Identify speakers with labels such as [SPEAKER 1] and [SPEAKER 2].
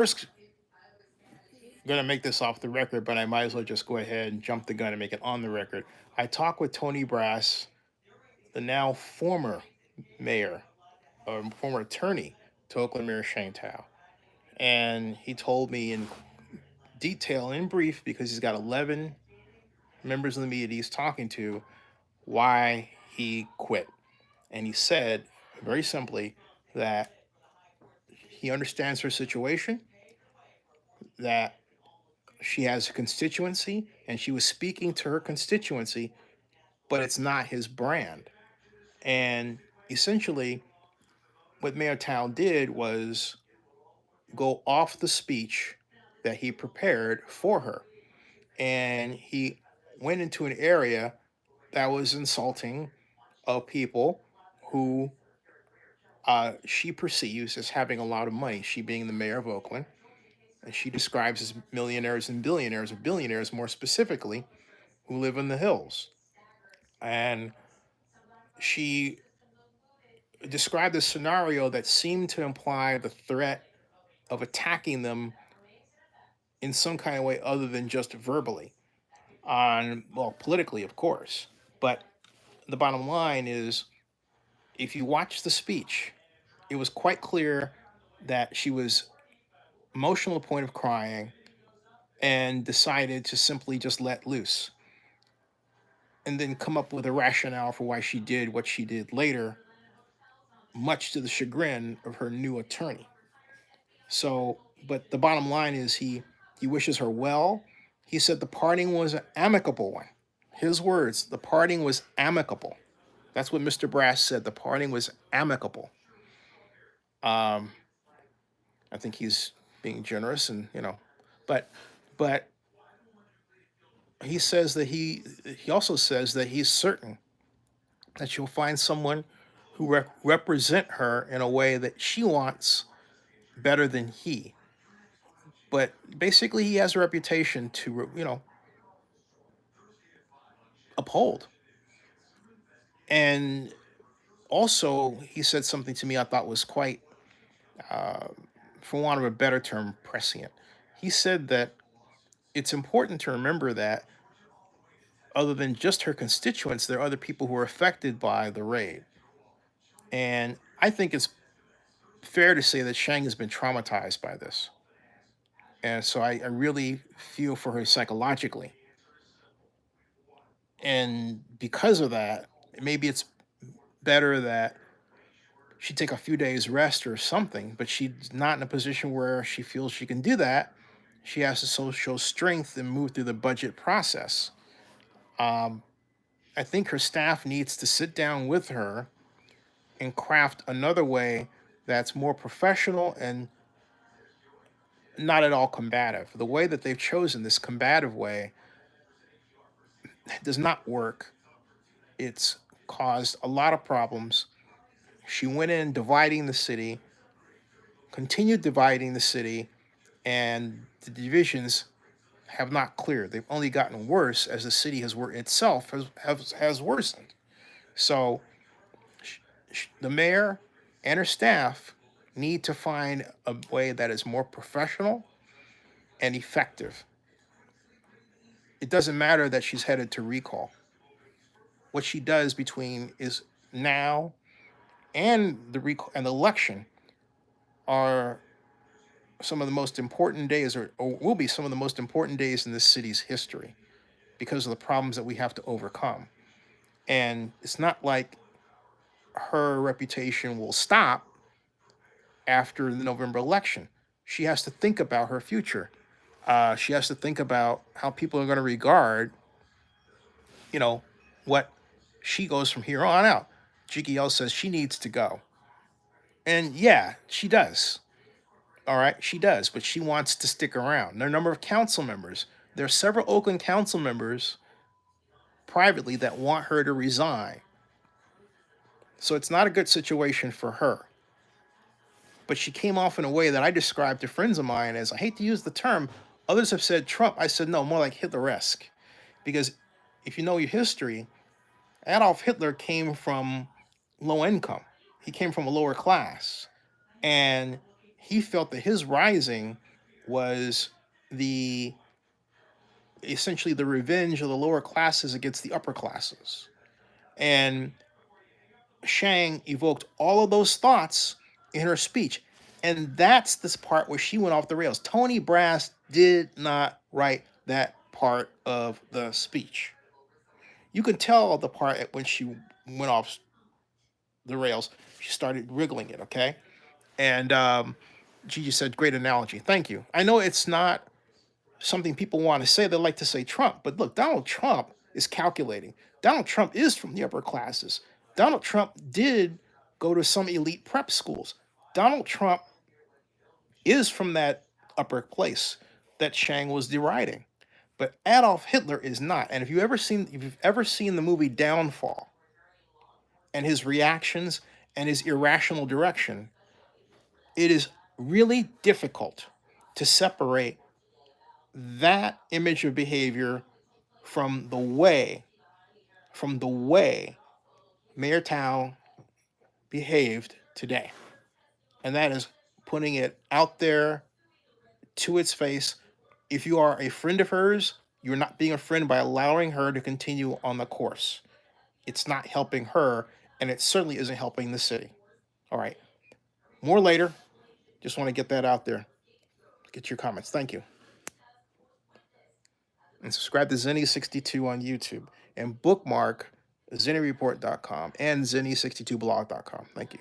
[SPEAKER 1] First, going to make this off the record, but I might as well just go ahead and jump the gun and make it on the record. I talked with Tony Brass, the now former mayor, or former attorney to Oakland Mayor Sheng Thao. And he told me in detail, in brief, because he's got 11 members of the media he's talking to, why he quit. And he said, very simply, that he understands her situation, that she has a constituency, and she was speaking to her constituency, but it's not his brand. And essentially, what Mayor Town did was go off the speech that he prepared for her. And he went into an area that was insulting of people who she perceives as having a lot of money, she being the mayor of Oakland. And she describes as millionaires and billionaires, or billionaires more specifically, who live in the hills. And she described a scenario that seemed to imply the threat of attacking them in some kind of way other than just verbally, on, well, politically, of course. But the bottom line is, if you watch the speech, it was quite clear that she was emotional to the point of crying and decided to simply just let loose and then come up with a rationale for why she did what she did later, much to the chagrin of her new attorney. So, but the bottom line is, he wishes her well. He said the parting was an amicable one. His words, the parting was amicable. That's what Mr. Brass said. The parting was amicable. Um, I think he's being generous, and but but he says that he also says that he's certain that she'll find someone who represent her in a way that she wants better than he. But basically, he has a reputation to uphold. And also, he said something to me I thought was quite, uh, for want of a better term, prescient. He said that it's important to remember that other than just her constituents, there are other people who are affected by the raid. And I think it's fair to say that Shang has been traumatized by this. And so I really feel for her psychologically. And because of that, maybe it's better that she take a few days rest or something, but she's not in a position where she feels she can do that. She has to show strength and move through the budget process. Um, I think her staff needs to sit down with her and craft another way that's more professional and not at all combative. The way that they've chosen, this combative way, does not work. It's caused a lot of problems. She went in dividing the city, continued dividing the city, and the divisions have not cleared. They've only gotten worse as the city itself has worsened. So the mayor and her staff need to find a way that is more professional and effective. It doesn't matter that she's headed to recall. What she does between is now and the recall and the election are some of the most important days, or will be some of the most important days in this city's history, because of the problems that we have to overcome. And it's not like her reputation will stop after the November election. She has to think about her future. She has to think about how people are going to regard, you know, what she goes from here on out. GGL says she needs to go. And yeah, she does. All right, she does, but she wants to stick around. There are a number of council members. There are several Oakland council members privately that want her to resign. So it's not a good situation for her. But she came off in a way that I described to friends of mine as, I hate to use the term, others have said Trump. I said, no, more like Hitler-esque. Because if you know your history, Adolf Hitler came from low income. He came from a lower class. And he felt that his rising was the essentially the revenge of the lower classes against the upper classes. And Sheng evoked all of those thoughts in her speech. And that's this part where she went off the rails. Tony Brass did not write that part of the speech. You can tell the part when she went off the rails. She started wriggling it, okay? And Gigi said, great analogy. Thank you. I know it's not something people want to say. They like to say Trump. But look, Donald Trump is calculating. Donald Trump is from the upper classes. Donald Trump did go to some elite prep schools. Donald Trump is from that upper place that Sheng was deriding. But Adolf Hitler is not. And if you've ever seen the movie Downfall and his reactions and his irrational direction, it is really difficult to separate that image of behavior from the way Mayor Thao behaved today. And that is putting it out there to its face. If you are a friend of hers, you're not being a friend by allowing her to continue on the course. It's not helping her, and it certainly isn't helping the city. All right. More later. Just want to get that out there. Get your comments. Thank you. And subscribe to Zenny62 on YouTube. And bookmark ZennyReport.com and Zenny62blog.com. Thank you.